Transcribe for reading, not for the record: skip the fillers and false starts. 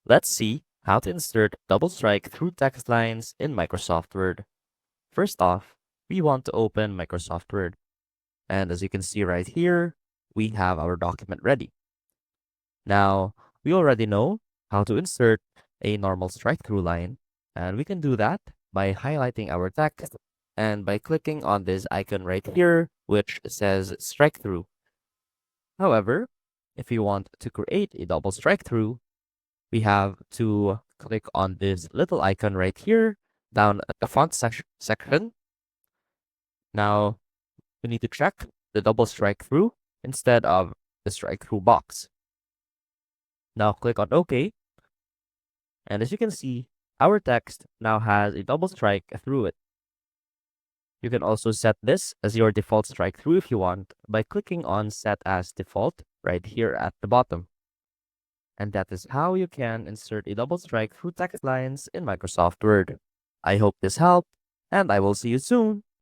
Let's see how to insert double strike through text lines in Microsoft Word. First off, we want to open Microsoft Word. And as you can see right here, we have our document ready. Now, we already know how to insert a normal strike through line, and we can do that by highlighting our text and by clicking on this icon right here, which says strike through. However, if you want to create a double strike through, we have to click on this little icon right here down at the font section. Now, we need to check the double strike through instead of the strike through box. Now click on OK. And as you can see, our text now has a double strike through it. You can also set this as your default strike through if you want by clicking on Set as Default right here at the bottom. And that is how you can insert a double strike through text lines in Microsoft Word. I hope this helped, and I will see you soon.